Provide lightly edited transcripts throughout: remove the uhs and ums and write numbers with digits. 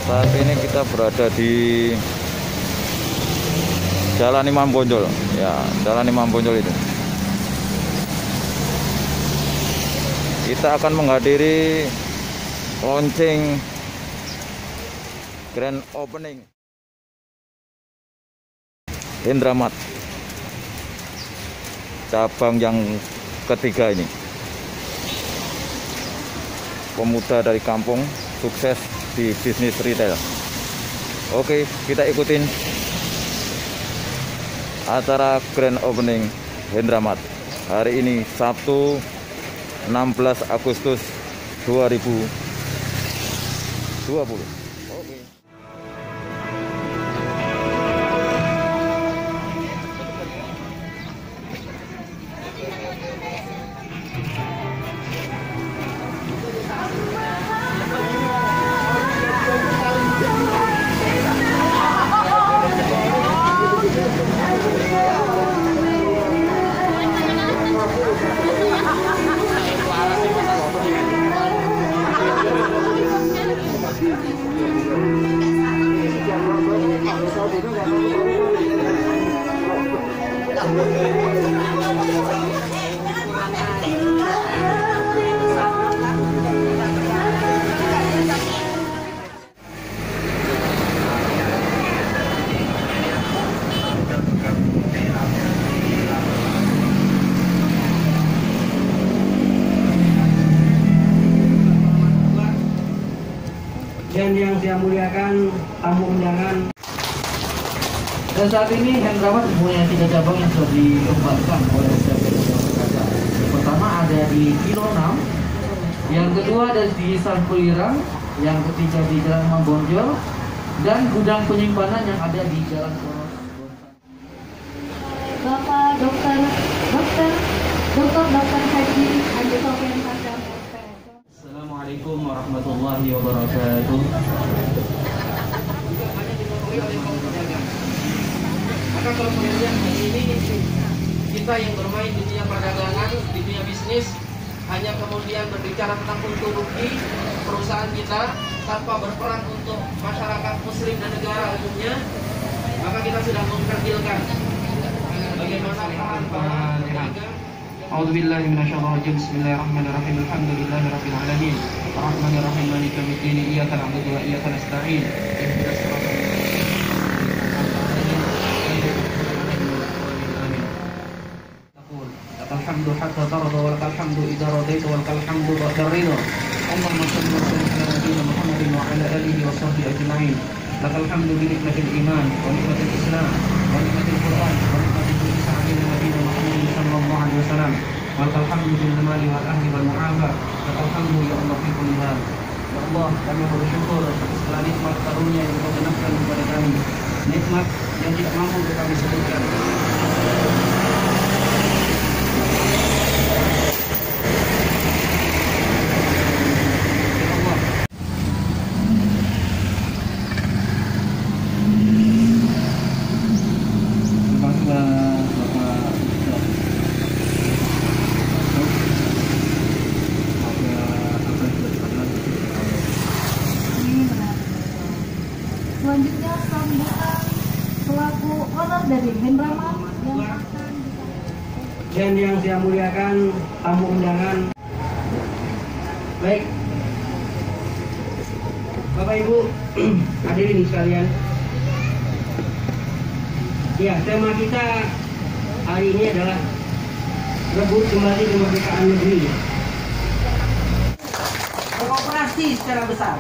Saat ini kita berada di Jalan Imam Bonjol, ya, Jalan Imam Bonjol itu. Kita akan menghadiri launching grand opening Indramatt cabang yang ketiga ini. Pemuda dari kampung sukses di bisnis retail. Oke, kita ikutin acara grand opening Indramatt hari ini Sabtu 16 Agustus 2020. Oke. Dan yang saya muliakan tamu undangan. Dan saat ini Indramatt mempunyai 3 cabang yang sudah dikembangkan oleh Jakarta. Yang pertama ada di Kilo 6, yang kedua ada di Sampulirang, yang ketiga di Jalan Imam Bonjol, dan gudang penyimpanan yang ada di Jalan Poros. Bapak Dr. Haji Andi Sofian Sadam. Assalamualaikum warahmatullahi wabarakatuh. Maka kalau kemudian ini kita yang bermain di dunia perdagangan, di dunia bisnis, hanya kemudian berbicara tentang untung rugi perusahaan kita tanpa berperan untuk masyarakat muslim dan negara umumnya, maka kita sudah mengkerdilkan bagaimana peran para pedagang. A'udzubillahi minasyaitonir rajim. Bismillahirrahmanirrahim. Alhamdulillahirabbil alamin. Arrahmanirrahim. Maliki yaumiddin. Iyyaka na'budu wa iyyaka nasta'in. Ihdinas siratal mustaqim. Lakal hamdu hatta tarda wa lakal hamdu idza radaita wa lakal hamdu ba'da ridha. Allahumma shalli wa sallim ala nabiyyina Muhammadin wa ala alihi wa sahbihi ajma'in. Lakal hamdu bi nikmatil iman wa nikmatil islam wa nikmatil Qur'an wa nikmatil sa'il nabiyyina Muhammadin sallallahu alaihi wasallam. Lakal hamdu bil mali wal ahli wal mu'afah. Lakal hamdu ya Allah fi kulli hal. Ya Allah, kami bersyukur atas segala nikmat karunia yang Engkau genapkan kepada kami. Nikmat yang tidak mampu untuk kami sebutkan. Selanjutnya sambutan selaku owner dari Indramatt yang akan dan yang saya muliakan tamu undangan. Baik, Bapak Ibu hadirin sekalian. Ya, tema kita hari ini adalah rebut kembali kemerdekaan negeri. Beroperasi secara besar.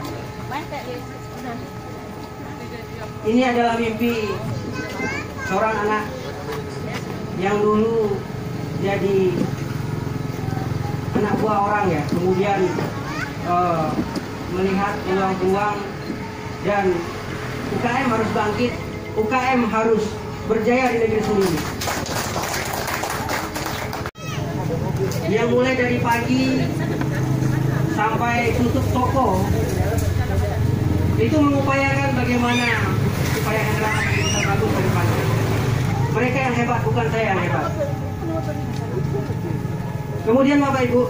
Ini adalah mimpi seorang anak yang dulu jadi anak buah orang ya, kemudian melihat peluang-peluang dan UKM harus bangkit, UKM harus berjaya di negeri sendiri. Dia mulai dari pagi sampai tutup toko, itu mengupayakan bagaimana supaya Indramatt bisa bagus ke depannya. Mereka yang hebat, bukan saya yang hebat. Kemudian Bapak Ibu,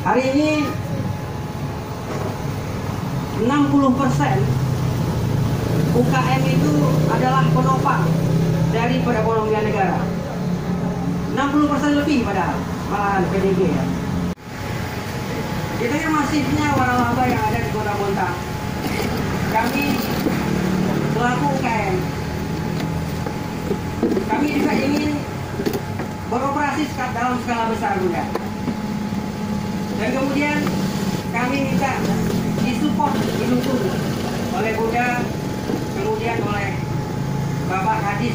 Hari ini 60% UKM itu adalah penopang dari perekonomian negara. 60% lebih padahal, malahan PDG ya. Di tengah masifnya waralaba yang ada di Kota Bontang, kami selaku UKM, kami juga ingin beroperasi dalam skala besar juga. Dan kemudian kami minta disupport, didukung oleh Bunda, kemudian oleh Bapak Kadis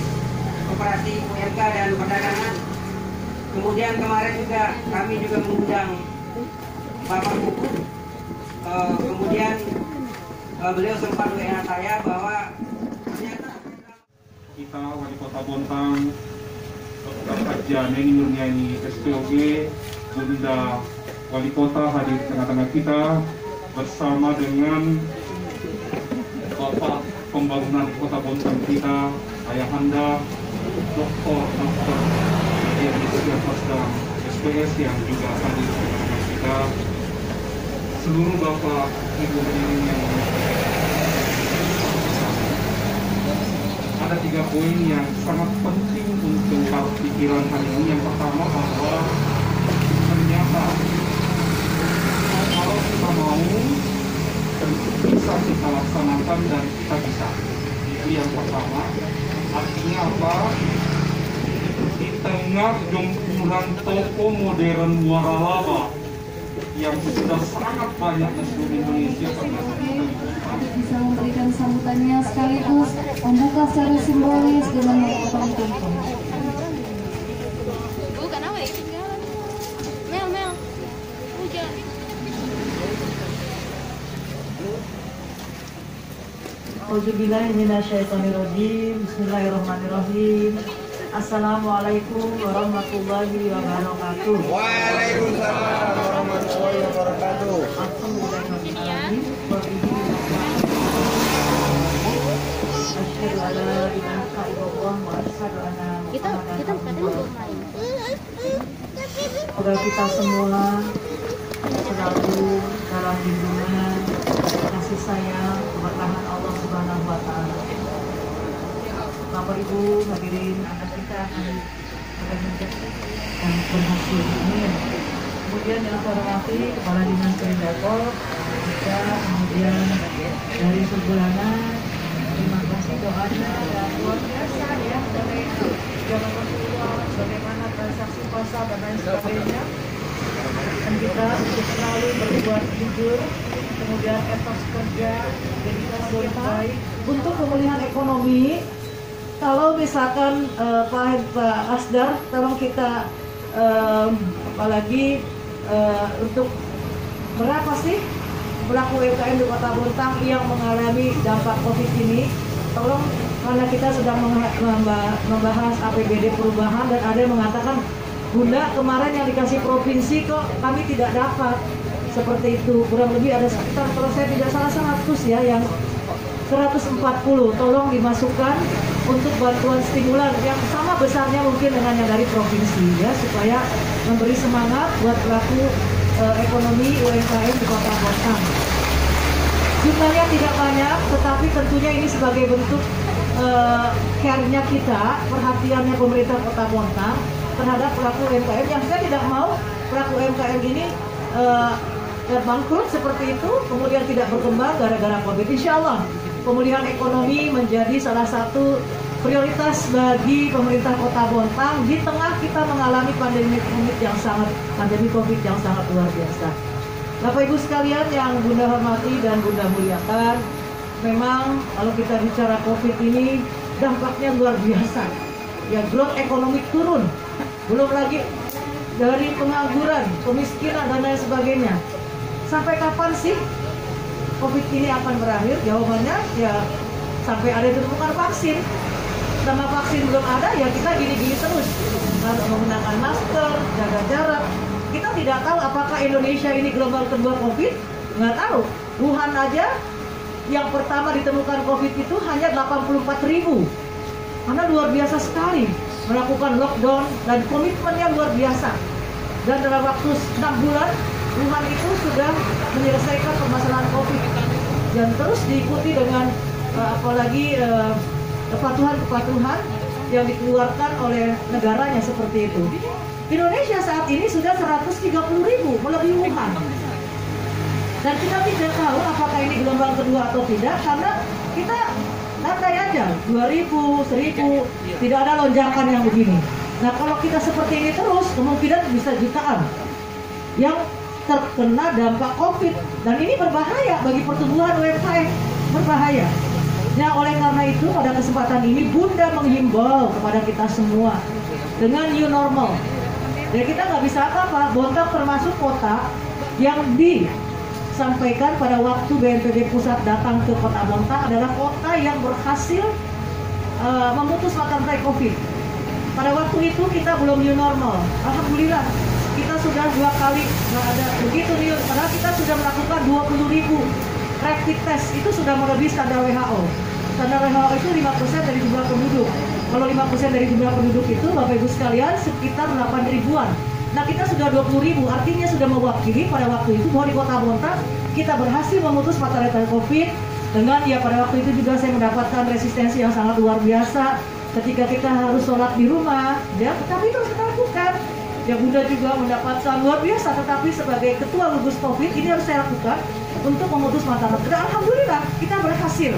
Koperasi UMK dan Perdagangan. Kemudian kemarin juga kami juga mengundang Bapak Kuku. Kemudian beliau sempat WA saya bahwa ternyata kita Wali Kota Bontang, Dr. Haja Neni Nurniani SPOG, Bunda Wali Kota hadir di tengah-tengah kita bersama dengan Bapak Pembangunan Kota Bontang kita, Ayahanda Dr. dan SPS yang juga hadir di tengah kita, seluruh Bapak Ibu yang ada 3 poin yang sangat penting untuk pikiran hari ini. Yang pertama bahwa ternyata kalau kita mau bisa kita laksanakan dan kita bisa. Itu yang pertama. Artinya apa? Di tengah gempuran toko modern waralaba yang sudah sangat banyak di seluruh Indonesia, bisa memberikan sambutannya sekaligus membuka secara simbolis dengan melakukan tumpeng. Bukan apa ya? Mel. Hujan. Auzubillahiminasyaitonirrajim. Bismillahirrahmanirrahim. Assalamualaikum warahmatullahi wabarakatuh. Waalaikumsalam warahmatullahi wabarakatuh. Alhamdulillahirrahmanirrahim. Asyhadu an la ilaha illallah wa asyhadu anna Muhammadan rasulullah. Semoga kita semua selalu dalam lindungan kasih sayang keberkahan Allah Subhanahu wa taala. Bapak Ibu hadirin, anak kita akan berhasil ini. Kemudian yang saya hormati Kepala Dinas Perindaco, juga kemudian dari Subrana, terima kasih doanya dan luar biasa ya dari zaman Rasulullah, bagaimana transaksi pasar dan lain sebagainya. Dan kita untuk selalu berbuat jujur, kemudian etos kerja, dedikasi yang baik untuk pemulihan ekonomi. Kalau misalkan Pak Asdar, tolong kita apalagi untuk berapa sih pelaku UMKM di Kota Bontang yang mengalami dampak COVID ini? Tolong, karena kita sedang membahas APBD perubahan dan ada yang mengatakan, Bunda kemarin yang dikasih provinsi kok kami tidak dapat. Seperti itu, kurang lebih ada sekitar, kalau saya tidak salah 100 ya, yang 140 tolong dimasukkan untuk bantuan stimulan yang sama besarnya mungkin dengan yang dari provinsi ya, supaya memberi semangat buat pelaku ekonomi UMKM di Kota Bontang. Jumlahnya tidak banyak, tetapi tentunya ini sebagai bentuk care-nya kita, perhatiannya pemerintah Kota Bontang terhadap pelaku UMKM yang saya tidak mau pelaku UMKM ini bangkrut seperti itu, kemudian tidak berkembang gara-gara COVID. Insya Allah pemulihan ekonomi menjadi salah satu prioritas bagi pemerintah Kota Bontang di tengah kita mengalami pandemi COVID yang sangat luar biasa. Bapak Ibu sekalian yang Bunda hormati dan Bunda muliakan, memang kalau kita bicara COVID ini dampaknya luar biasa. Ya, growth ekonomi turun, belum lagi dari pengangguran, kemiskinan dan lain sebagainya. Sampai kapan sih COVID ini akan berakhir? Jawabannya ya sampai ada ditemukan vaksin. Selama vaksin belum ada ya kita gini-gini terus. Harus menggunakan masker, jaga jarak. Kita tidak tahu apakah Indonesia ini gelombang kedua COVID. Nggak tahu. Wuhan aja yang pertama ditemukan COVID itu hanya 84.000. Karena luar biasa sekali melakukan lockdown dan komitmennya luar biasa. Dan dalam waktu 6 bulan Wuhan itu sudah menyelesaikan permasalahan COVID dan terus diikuti dengan apalagi kepatuhan-kepatuhan yang dikeluarkan oleh negaranya seperti itu. Indonesia saat ini sudah 130.000 melebihi Wuhan. Dan kita tidak tahu apakah ini gelombang kedua atau tidak karena kita santai aja 2.000, 1.000, tidak ada lonjakan yang begini. Nah kalau kita seperti ini terus kemungkinan bisa jutaan yang terkena dampak COVID dan ini berbahaya bagi pertumbuhan UMKM, berbahaya. Nah oleh karena itu pada kesempatan ini Bunda menghimbau kepada kita semua dengan new normal. Jadi kita nggak bisa apa-apa. Bontang termasuk kota yang disampaikan pada waktu BNPB pusat datang ke kota Bontang adalah kota yang berhasil memutus mata rantai COVID. Pada waktu itu kita belum new normal. Alhamdulillah kita sudah 2 kali nggak ada begitu nih. Padahal kita sudah melakukan 20.000 rapid test itu sudah melebihi standar WHO. Standar WHO itu 5% dari jumlah penduduk. Kalau 5% dari jumlah penduduk itu Bapak Ibu sekalian sekitar 8 ribuan. Nah kita sudah 20.000, artinya sudah mewakili pada waktu itu bahwa di Kota Bontang kita berhasil memutus mata rantai COVID dengan ya pada waktu itu juga saya mendapatkan resistensi yang sangat luar biasa ketika kita harus sholat di rumah, ya tetapi itu harus kita lakukan. Ya Bunda juga mendapatkan luar biasa, tetapi sebagai ketua gugus COVID ini harus saya lakukan untuk memutus mata rantai. Dan alhamdulillah kita berhasil.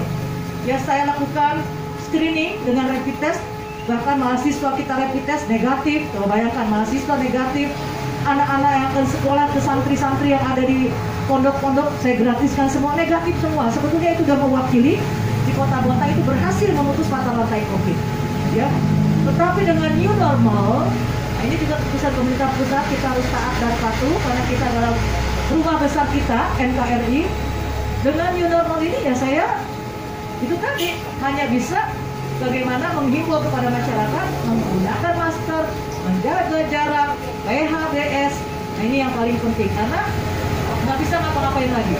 Ya saya lakukan screening dengan rapid test, bahkan mahasiswa kita rapid test negatif. Coba bayangkan mahasiswa negatif, anak-anak yang akan sekolah ke santri-santri yang ada di pondok-pondok saya gratiskan semua negatif semua. Sebetulnya itu sudah mewakili di Kota Bontang itu berhasil memutus mata rantai COVID. Ya, tetapi dengan new normal. Nah, ini juga keputusan pemerintah pusat kita harus taat dan patuh karena kita dalam rumah besar kita NKRI. Dengan new normal ini ya saya itu tadi hanya bisa bagaimana menghimbau kepada masyarakat menggunakan masker, menjaga jarak, PHBS. Nah ini yang paling penting karena nggak bisa ngapa-ngapain lagi.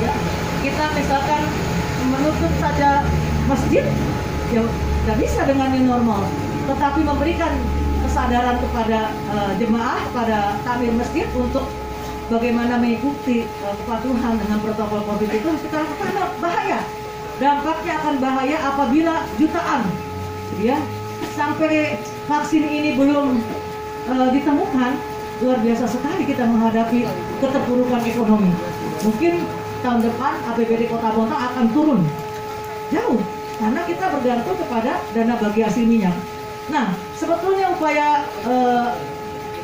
Ya, kita misalkan menutup saja masjid, ya nggak bisa dengan new normal. Tetapi memberikan kesadaran kepada jemaah, kepada takmir masjid untuk bagaimana mengikuti kepatuhan dengan protokol COVID itu harus kita lakukan. Bahaya, dampaknya akan bahaya apabila jutaan, ya sampai vaksin ini belum ditemukan, luar biasa sekali kita menghadapi keterpurukan ekonomi. Mungkin tahun depan APBD Kota Bontang akan turun jauh karena kita bergantung kepada dana bagi hasil minyak. Nah, sebetulnya upaya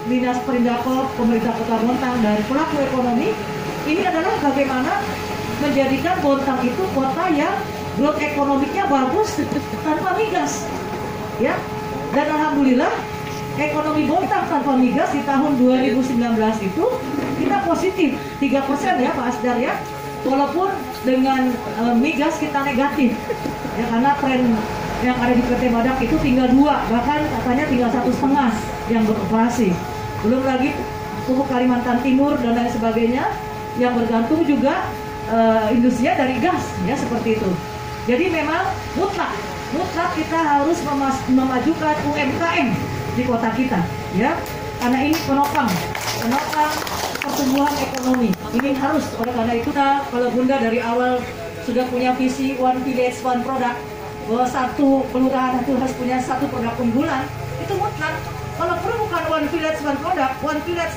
Dinas Perindakop, pemerintah Kota Bontang dan pelaku ekonomi ini adalah bagaimana menjadikan Bontang itu kota yang growth ekonomiknya bagus tanpa migas. Ya. Dan alhamdulillah ekonomi Bontang tanpa migas di tahun 2019 itu kita positif 3% ya Pak Asdar ya. Walaupun dengan migas kita negatif. Ya karena tren yang ada di PT Badak itu tinggal 2, bahkan katanya tinggal 1,5 yang beroperasi. Belum lagi pupuk Kalimantan Timur dan lain sebagainya yang bergantung juga industrinya dari gas, ya seperti itu. Jadi memang mutlak kita harus memajukan UMKM di kota kita, ya. Karena ini penopang pertumbuhan ekonomi. Ini harus, oleh karena itu kalau Bunda dari awal sudah punya visi One Village One Product, bahwa satu kelurahan itu harus punya satu produk unggulan, itu mutlak. Kalau perlu bukan One Village One Product, One Village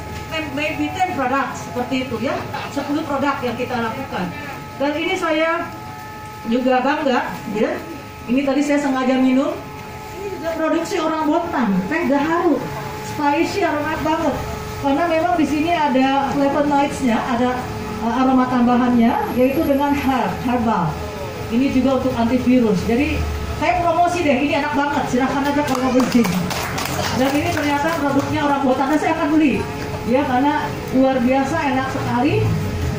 maybe 10 produk seperti itu ya, 10 produk yang kita lakukan. Dan ini saya juga bangga, ya. Ini tadi saya sengaja minum. Ini juga produksi orang Bontang, teh gaharu, spicy, aromat banget. Karena memang di sini ada flavonoids-nya, ada aroma tambahannya, yaitu dengan herbal. Ini juga untuk antivirus. Jadi saya promosi deh, ini enak banget. Silahkan aja kalau mau beli. Dan ini ternyata produknya orang Bontang, saya akan beli. Ya karena luar biasa enak sekali.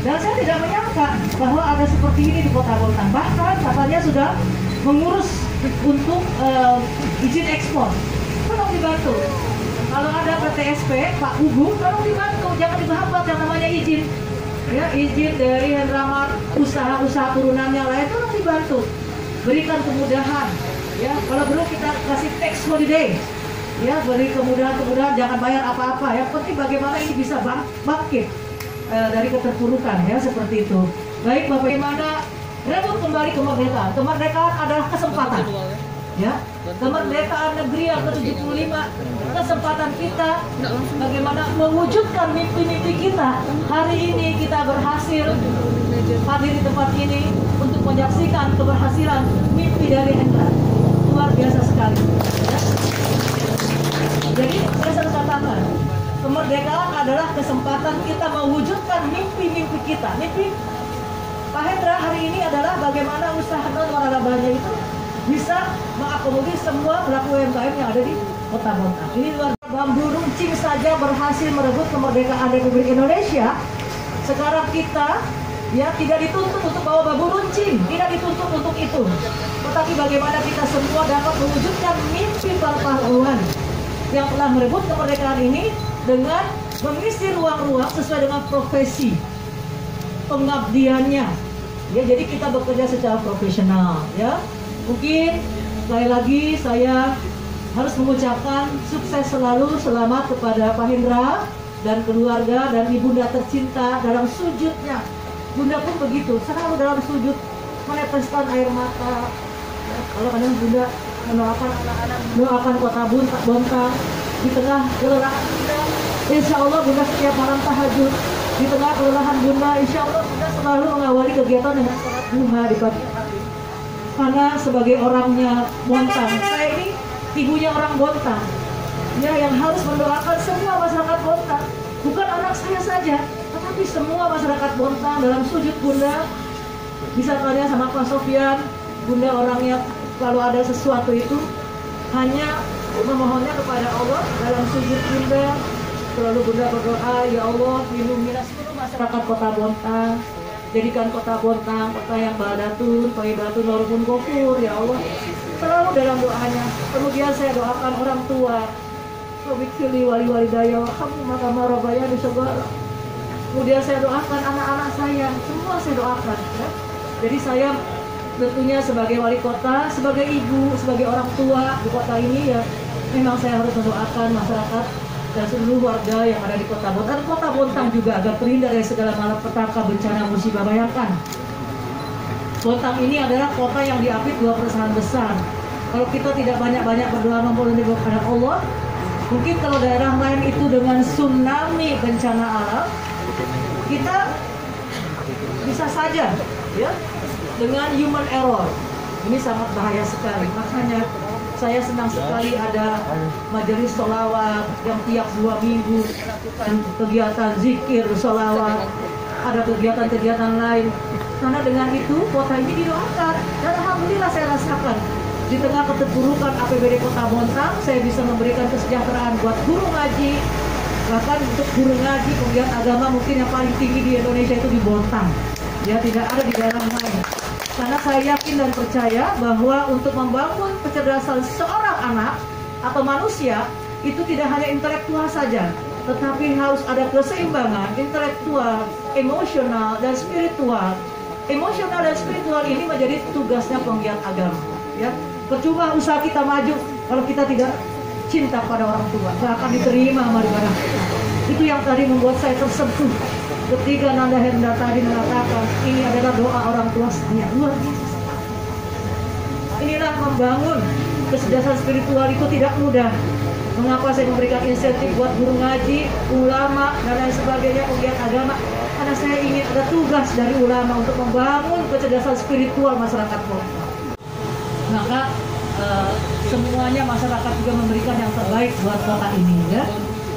Dan saya tidak menyangka bahwa ada seperti ini di Kota Bontang. Bahkan katanya sudah mengurus untuk izin ekspor. Tolong dibantu. Kalau ada PTSP, Pak Gugu, tolong dibantu. Jangan dibabat yang namanya izin. Ya, izin dari Hendramar, usaha-usaha turunannya lain, tolong dibantu. Berikan kemudahan. Ya, kalau perlu kita kasih tax holiday. Ya, beri kemudahan-kemudahan, jangan bayar apa-apa. Yang penting bagaimana ini bisa bangkit. dari keterpurukan ya, seperti itu. Baik, Bapak, bagaimana rebut kembali kemerdekaan? Kemerdekaan adalah kesempatan. Ya, kemerdekaan negeri yang ke-75, kesempatan kita bagaimana mewujudkan mimpi-mimpi kita. Hari ini kita berhasil hadir di tempat ini untuk menyaksikan keberhasilan mimpi dari Hendra. Luar biasa sekali. Ya. Jadi saya selalu katakan, kemerdekaan adalah kesempatan kita mewujudkan mimpi-mimpi kita. Mimpi Pak Hendra hari ini adalah bagaimana usaha non-waralabanya itu bisa mengakomodir semua pelaku UMKM yang ada di Kota Bontang. Ini luar biasa. Bambu runcing saja berhasil merebut kemerdekaan Republik Indonesia. Sekarang kita ya tidak dituntut untuk bawa bambu runcing, tidak dituntut untuk itu. Tetapi bagaimana kita semua dapat mewujudkan mimpi para pahlawan yang telah merebut kemerdekaan ini dengan mengisi ruang-ruang sesuai dengan profesi pengabdiannya. Ya, jadi kita bekerja secara profesional. Ya, mungkin sekali lagi saya harus mengucapkan sukses selalu, selamat kepada Pak Hendra dan keluarga dan ibunda tercinta dalam sujudnya. Bunda pun begitu, selalu dalam sujud meneteskan air mata. Ya, kalau kadang Bunda mendoakan anak-anak, doakan Kota Bontang di tengah kelelahan Bunda. Insya Allah Bunda setiap malam tahajud. Di tengah kelelahan Bunda, insya Allah Bunda selalu mengawali kegiatan dengan sholat duha di pagi hari. Karena sebagai orangnya Bontang, saya ini ibunya orang Bontang, ya, yang harus mendoakan semua masyarakat Bontang, bukan anak saya saja, tetapi semua masyarakat Bontang dalam sujud Bunda. Bisa tanya sama Pak Sofyan, Bunda orangnya kalau ada sesuatu itu hanya memohonnya kepada Allah dalam sujud Bunda. Selalu Bunda berdoa, ya Allah, lindungilah seluruh masyarakat Kota Bontang, jadikan Kota Bontang kota yang badatun, thayyibatun, warahmun ghafur, ya Allah. Selalu dalam doanya. Kemudian saya doakan orang tua, wabikfili wali-walidaya warhamhum kama rabbayani shaghira. Kemudian saya doakan anak-anak saya, semua saya doakan. Ya. Jadi saya tentunya sebagai wali kota, sebagai ibu, sebagai orang tua di kota ini, ya memang saya harus mendoakan masyarakat dan seluruh warga yang ada di Kota Bontang. Kota Bontang juga agar terhindar dari segala malapetaka, bencana, musibah. Bayangkan, Bontang ini adalah kota yang diapit 2 perusahaan besar. Kalau kita tidak banyak-banyak berdoa memohon kepada Allah, mungkin kalau daerah lain itu dengan tsunami bencana alam, kita bisa saja ya dengan human error. Ini sangat bahaya sekali. Makanya saya senang sekali ada majelis sholawat yang tiap 2 minggu melakukan kegiatan zikir, sholawat, ada kegiatan-kegiatan lain. Karena dengan itu kota ini didoakan. Dan alhamdulillah saya rasakan di tengah keterpurukan APBD Kota Bontang, saya bisa memberikan kesejahteraan buat guru ngaji. Bahkan untuk guru ngaji, penggiat agama mungkin yang paling tinggi di Indonesia itu di Bontang. Ya, tidak ada di daerah lain. Karena saya yakin dan percaya bahwa untuk membangun kecerdasan seorang anak atau manusia itu tidak hanya intelektual saja, tetapi harus ada keseimbangan intelektual, emosional, dan spiritual. Emosional dan spiritual ini menjadi tugasnya penggiat agama. Ya, percuma usaha kita maju kalau kita tidak cinta pada orang tua, nggak akan diterima sama ibadah kita. Itu yang tadi membuat saya tersentuh ketika Nanda Hendra tadi mengatakan ini adalah doa orang tua saya. Luar biasa. Inilah membangun kecerdasan spiritual itu tidak mudah. Mengapa saya memberikan insentif buat guru ngaji, ulama, dan lain sebagainya, penggiat agama? Karena saya ingin ada tugas dari ulama untuk membangun kecerdasan spiritual masyarakat Bontang. Maka semuanya masyarakat juga memberikan yang terbaik buat kota ini, ya.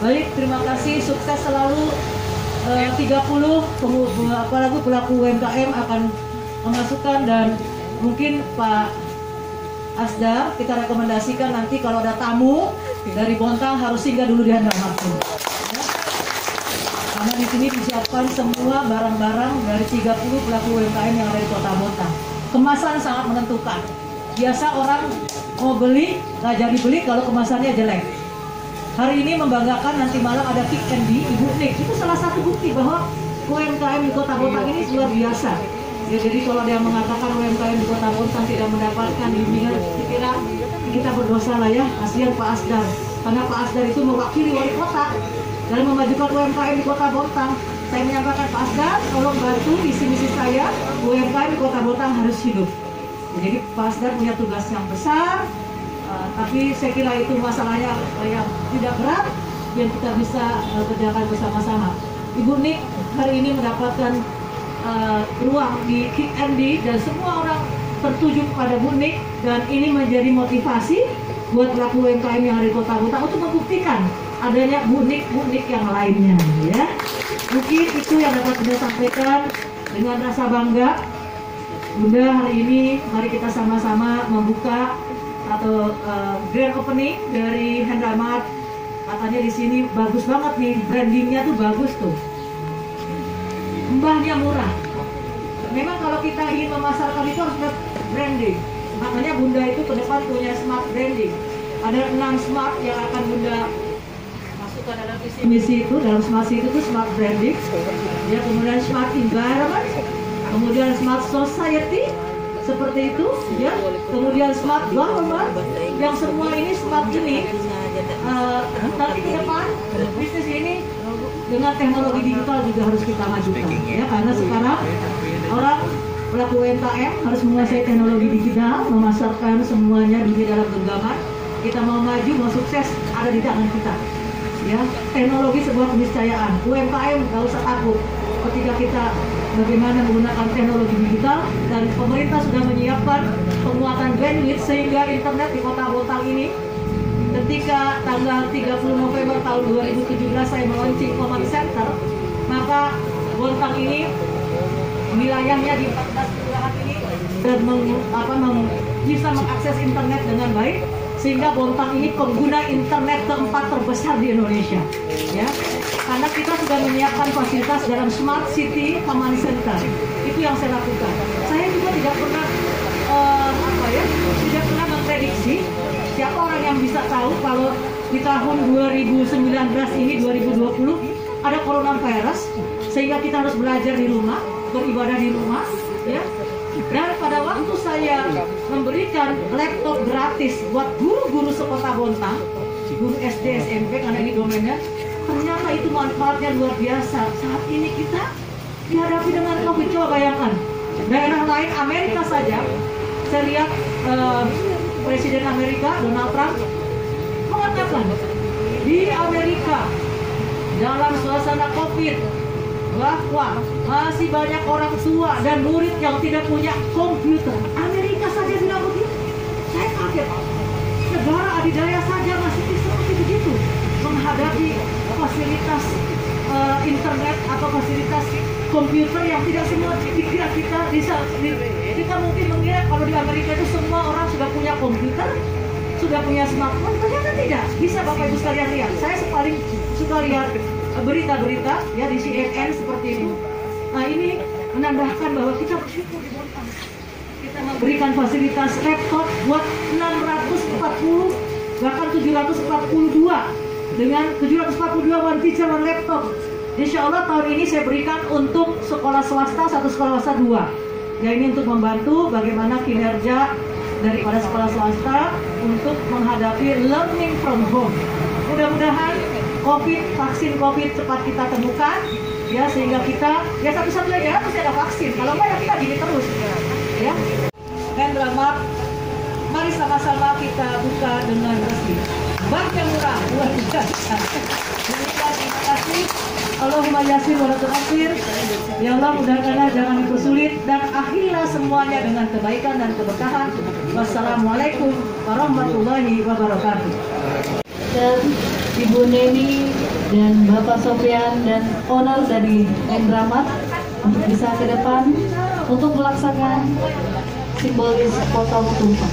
Baik, terima kasih, sukses selalu. 30 apalagi pelaku UMKM akan memasukkan, dan mungkin Pak Asdar kita rekomendasikan nanti kalau ada tamu dari Bontang harus singgah dulu di Handal Martin. Ya. Karena di sini disiapkan semua barang-barang dari 30 pelaku UMKM yang ada di Kota Bontang. Kemasan sangat menentukan. Biasa orang mau beli nggak jadi beli kalau kemasannya jelek. Hari ini membanggakan, nanti malam ada Kick Candy, Ibu Nik. Itu salah satu bukti bahwa UMKM di Kota Bontang ini luar biasa. Ya, jadi kalau dia mengatakan UMKM di Kota Bontang tidak mendapatkan bimbingan, kira kita berdosa lah ya. Kasihan Pak Asdar. Karena Pak Asdar itu mewakili wali kota dalam memajukan UMKM di Kota Bontang. Saya menyampaikan Pak Asgar, tolong bantu visi misi saya, UMKM Kota Bontang harus hidup. Jadi Pak Asgar punya tugas yang besar, tapi saya kira itu masalahnya yang tidak berat, yang kita bisa kerjakan bersama-sama. Ibu Nik hari ini mendapatkan ruang di KMD dan semua orang tertuju kepada Bu Nik, dan ini menjadi motivasi buat pelaku UMKM yang ada di Kota Bontang untuk membuktikan adanya Bu Nik yang lainnya, ya. Mungkin itu yang dapat Bunda sampaikan dengan rasa bangga. Bunda, hari ini mari kita sama-sama membuka atau grand opening dari Handramart. Katanya di sini bagus banget nih, brandingnya tuh bagus tuh. Mbahnya murah. Memang kalau kita ingin memasarkan itu harus lihat branding. Makanya Bunda itu ke depan punya smart branding. Ada 6 smart yang akan Bunda masukkan dalam visi misi itu. Dalam smart itu tuh smart branding, ya, kemudian smart environment, kemudian smart society, seperti itu, ya. Kemudian smart government, yang semua ini smart ini nanti ke depan bisnis ini dengan teknologi digital juga harus kita majukan, ya, karena sekarang orang pelaku UMKM harus menguasai teknologi digital, memasarkan semuanya di dalam genggaman. Kita mau maju, mau sukses ada di tangan kita, ya. Teknologi sebuah keniscayaan. UMKM nggak usah takut ketika kita bagaimana menggunakan teknologi digital, dan pemerintah sudah menyiapkan penguatan bandwidth sehingga internet di Kota Bontang ini ketika tanggal 30 November tahun 2017 saya meluncing command center, maka Bontang ini wilayahnya di 14 kelurahan ini dan bisa mengakses internet dengan baik, sehingga Bontang ini pengguna internet keempat terbesar di Indonesia, ya. Karena kita sudah menyiapkan fasilitas dalam Smart City Command Center. Itu yang saya lakukan. Saya juga tidak pernah tidak pernah memprediksi siapa orang yang bisa tahu kalau di tahun 2019 ini 2020 ada coronavirus, sehingga kita harus belajar di rumah, beribadah di rumah, ya. Dan pada waktu saya memberikan laptop gratis buat guru-guru sekota Bontang, guru SD, SMP, karena ini domainnya, ternyata itu manfaatnya luar biasa. Saat ini kita dihadapi dengan COVID. Coba bayangkan, daerah lain Amerika saja, saya lihat Presiden Amerika Donald Trump mengatakan di Amerika dalam suasana COVID bahwa masih banyak orang tua dan murid yang tidak punya komputer. Amerika saja bilang begitu. Saya kaget. Negara adidaya saja masih seperti begitu menghadapi fasilitas internet atau fasilitas komputer yang tidak semua dikira kita bisa. Kita mungkin mengira kalau di Amerika itu semua orang sudah punya komputer, sudah punya smartphone. Ternyata tidak. Bisa Bapak Ibu sekalian lihat. Saya paling suka lihat berita-berita, ya, di CNN seperti itu. Nah, ini menandakan bahwa kita bersyukur di Bontang. Kita memberikan fasilitas laptop buat 640 bahkan 742 dengan 742 one teacher one laptop. Insya Allah tahun ini saya berikan untuk sekolah swasta 1, sekolah swasta 2. Ya, ini untuk membantu bagaimana kinerja daripada sekolah swasta untuk menghadapi learning from home. Mudah-mudahan vaksin COVID cepat kita temukan, ya, sehingga kita, ya, satu-satunya jalan pasti ada vaksin. Kalau enggak, ya kita gini terus, ya. Handramart, mari sama-sama kita buka dengan resmi. Bank yang murah, luar biasa. Terima kasih. Allahumma yassir wa la tu'assir. Ya Allah, mudahkanlah, jangan dipersulit, dan akhirilah semuanya dengan kebaikan dan keberkahan. Wassalamualaikum warahmatullahi wabarakatuh. Dan Ibu Neni dan Bapak Sofian dan owner dari Handramart untuk bisa ke depan untuk melaksanakan simbolis potong tumpah.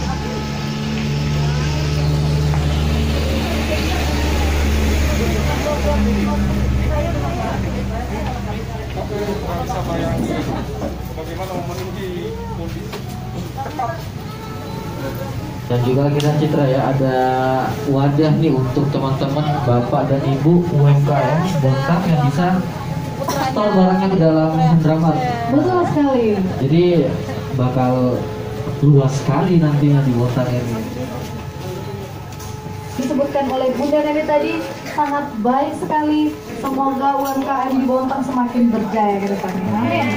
Bagaimana memenuhi kondisi ketat. Dan juga kita citra, ya, ada wadah nih untuk teman-teman Bapak dan Ibu UMKM Bontang yang bisa store barangnya ke dalam Handramart. Betul sekali. Jadi bakal luas sekali nantinya di Bontang ini. Disebutkan oleh Bunda Neni tadi, sangat baik sekali. Semoga UMKM di Bontang semakin berjaya ke depannya. Amin.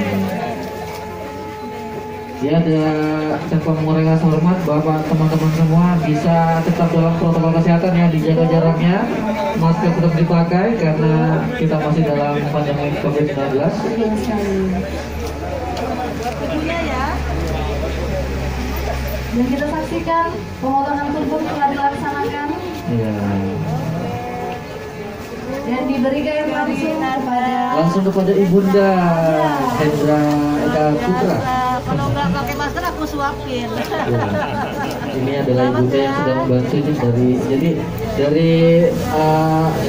Ya, ada tanpa mengurangi rasa hormat, Bapak teman-teman semua bisa tetap dalam protokol kesehatan ya, dijaga jaraknya, masker tetap dipakai karena kita masih dalam pandemi COVID-19. Iya sekali. Dan kita saksikan pemotongan kurban telah dilaksanakan. Ya. Dan diberikan langsung kepada Ibunda Hendra Eka Putra. Kalau nggak pakai masker aku suapin. Ya. Ini adalah ibunda yang sudah membantu ini dari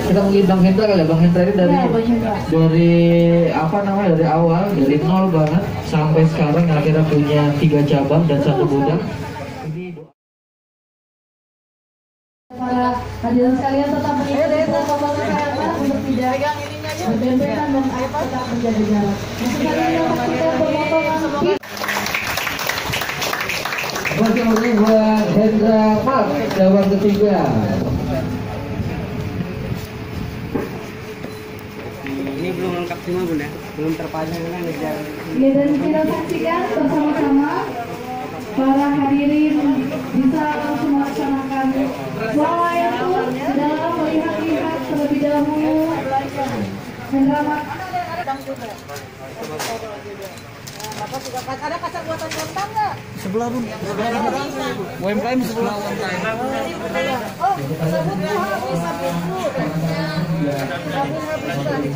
kita mungkin Bang Hendra kali ya. Bang Hendra ini dari apa namanya, dari awal, dari nol banget sampai sekarang yang akhirnya punya 3 cabang dan 1 gudang. Para hadirin sekalian tetap mengikuti protokol kesehatan untuk tidak berdempetan dan tetap menjaga jarak. Kita pemotongan. Bagaimana buat Hendra Mak cabang ketiga? Ini belum lengkap semua Bunda, belum terpasang kan ngejar. Ya, dan kita saksikan bersama-sama para hadirin bisa langsung melaksanakan swalayatul dalam melihat-lihat terlebih dahulu Hendra Mak. Bapak juga ada pasar buatan Bontang nggak? Sebelah Bun. UMKM sebelah UMKM. Oh, sabunnya habis, sabunku. Sabun habis tadi.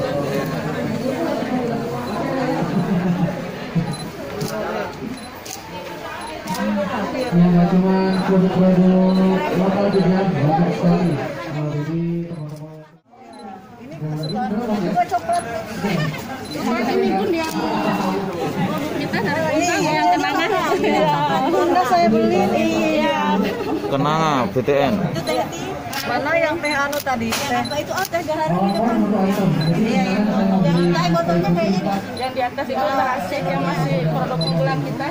Yang nggak cuma produk-produk lokal juga banyak sekali. Ini pun yang kita dari yang kenangan. Bunda saya beli. Iya. Kenanga BTN. Mana yang teh anu tadi? Teh itu teh gaharu itu kan. Iya. Yang teh botolnya kayak ini. Yang di atas itu terasik yang masih produk unggulan kita.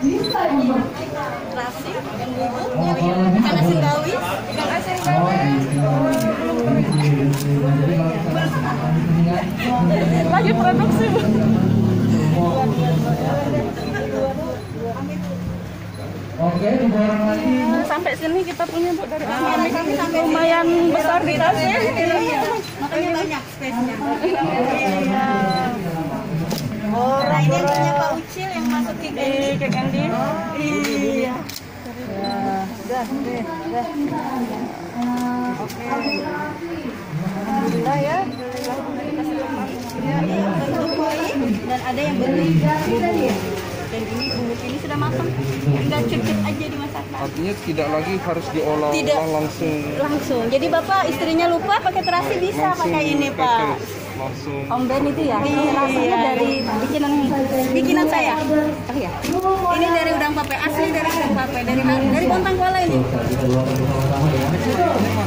Bisa ibu. Terasik, yang bubuk, yang ikan asin gawis. Ikan asin gawis. Lagi produksi. Oke, orang lagi. Sampai sini kita punya Bu dari kami lumayan besar di tasnya. Makanya banyak space-nya. Oh, nah ini yang punya Pak Ucil yang masuk ke Candy. Iya. Dah. Oke. Alhamdulillah ya. Dan ada yang beli. Dan ini bubuk ini sudah matang. Tinggal cicip aja dimasak. Artinya tidak lagi harus diolah Langsung. Jadi Bapak istrinya lupa pakai terasi bisa pakai ini Pak. langsung. Om Ben itu ya? Rasanya dari bikinan saya. Oh ya. Ini dari udang pape, asli dari udang pape, dari Bontang Kuala ini.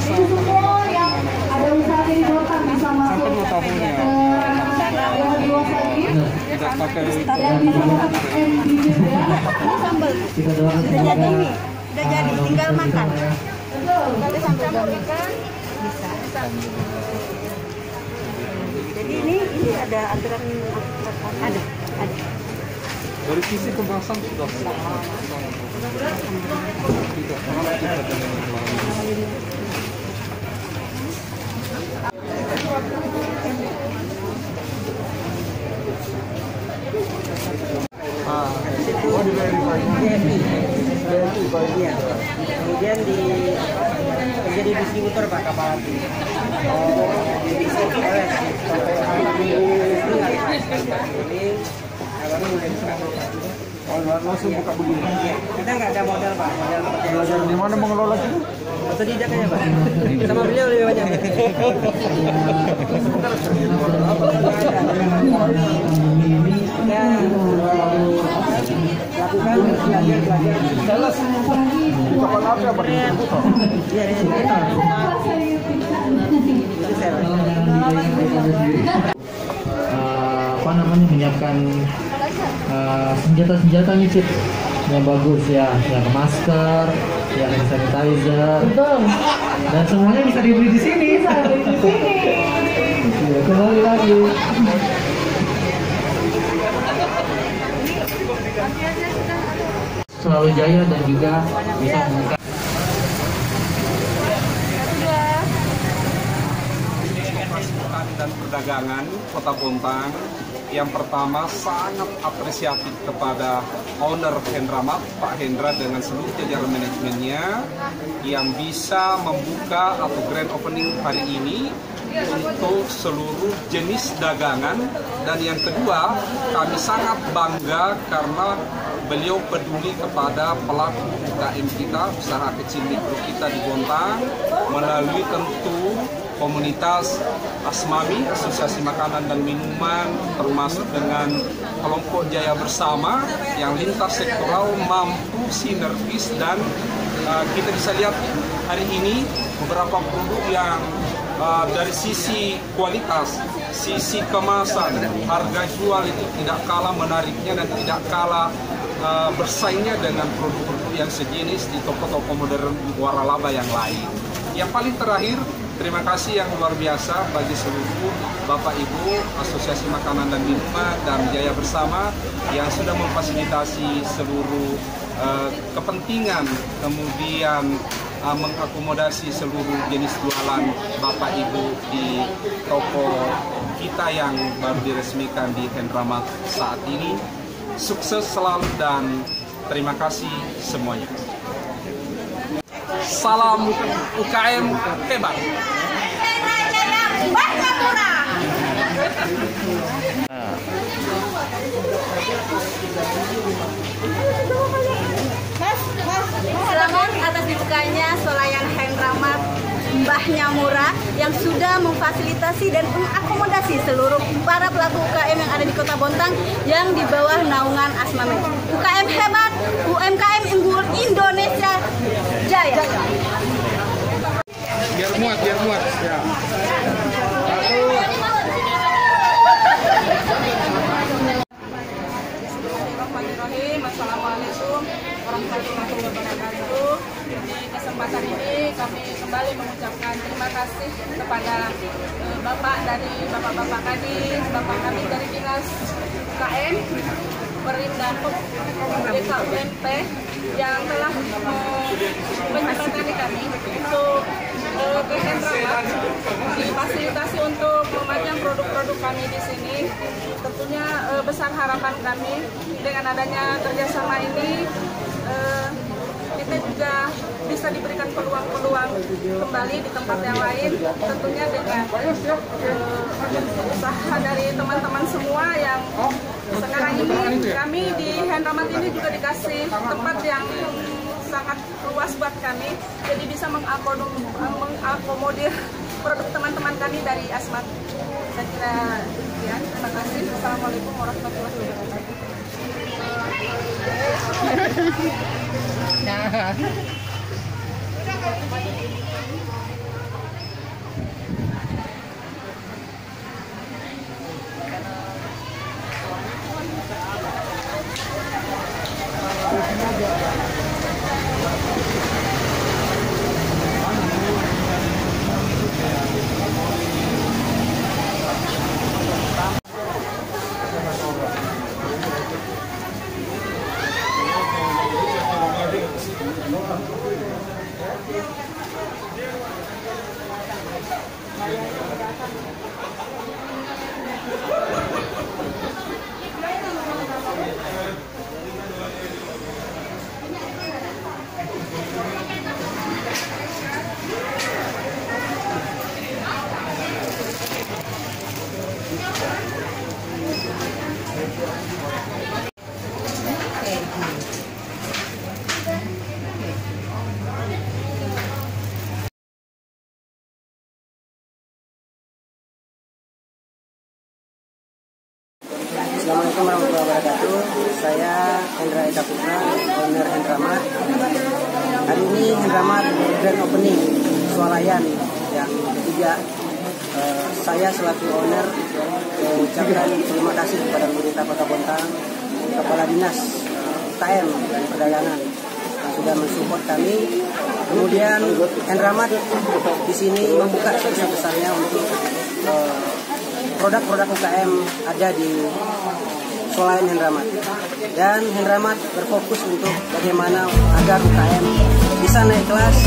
Semua yang ada usaha di Bontang bisa masuk yang luas lagi. Tidak pakai Dan bisa masuk MD juga. Ini sambal. Sudah jadi ini. Sudah jadi, tinggal makan. Kalau campur ikan bisa. Jadi ini ada aturan ada. dari sisi kemasan sudah sama. Tidak sama kita dengan yang lain. Kemudian menjadi distributor Pak kapal api. Langsung buka begini. Kita nggak ada modal Pak. Belajar di mana mengelola itu? Otodidak aja Pak. Sama beliau lebih banyak. Lakukan belajar. Jelas. Kapal api apa distributor? Iya, distributor. Apa namanya, menyiapkan senjata-senjata nih Cip yang bagus ya, yang masker, yang hand sanitizer, Betul. dan semuanya bisa dibeli di sini. Bisa beli di sini. Ya, kembali lagi. Selalu jaya dan juga bisa membuka. Dan perdagangan Kota Bontang yang pertama sangat apresiatif kepada owner Hendramat, Pak Hendra dengan seluruh jajaran manajemennya yang bisa membuka atau grand opening hari ini untuk seluruh jenis dagangan. Dan yang kedua, kami sangat bangga karena beliau peduli kepada pelaku UKM kita, usaha kecil mikro kita di Bontang, melalui tentu komunitas ASMAMI, Asosiasi Makanan dan Minuman, termasuk dengan kelompok Jaya Bersama yang lintas sektoral mampu sinergis. Dan kita bisa lihat hari ini beberapa produk yang dari sisi kualitas, sisi kemasan, harga jual itu tidak kalah menariknya dan tidak kalah bersaingnya dengan produk-produk yang sejenis di toko-toko modern waralaba yang lain. Yang paling terakhir, terima kasih yang luar biasa bagi seluruh Bapak Ibu Asosiasi Makanan dan Minuman dan Jaya Bersama yang sudah memfasilitasi seluruh kepentingan, kemudian mengakomodasi seluruh jenis jualan Bapak Ibu di toko kita yang baru diresmikan di Hendramat saat ini. Sukses selalu dan terima kasih semuanya. Salam UKM hebat. Selamat atas dibukanya Swalayan Hendramat Mbahnya Murah yang sudah memfasilitasi dan mengakomodasi seluruh para pelaku UKM yang ada di Kota Bontang yang di bawah naungan ASMAMI. UKM hebat, UMKM unggul Indonesia Jaya. Biar muat ya. Bismillahirrahmanirrahim. Assalamualaikum warahmatullahi wabarakatuh. Di kesempatan ini kami kembali mengucapkan terima kasih kepada Bapak Kadis, Bapak kami dari Dinas UKM, Perindahob DKUMP yang telah menjembatani kami untuk ke Hendramat difasilitasi untuk memajang produk-produk kami di sini. Tentunya besar harapan kami dengan adanya kerjasama ini kita juga bisa diberikan peluang-peluang kembali di tempat yang lain, tentunya dengan usaha dari teman-teman semua yang sekarang ini kami di Hendramat ini juga dikasih tempat yang sangat luas buat kami, jadi bisa mengakomodir produk teman-teman kami dari ASMAT. Saya kira ya, terima kasih. Assalamualaikum warahmatullahi wabarakatuh. Assalamualaikum warahmatullahi wabarakatuh. Saya Hendra Eka Putra, owner Hendramat. Hari ini Hendramat grand opening swalayan yang ketiga. Saya selaku owner mengucapkan terima kasih kepada pemerintah Kota Bontang, Kepala Dinas UKM dan perdagangan yang sudah mensupport kami. Kemudian Hendramat di sini membuka sebesar-besarnya untuk produk-produk UKM ada di Swalayan Hendramat. Dan Hendramat berfokus untuk bagaimana agar UKM bisa naik kelas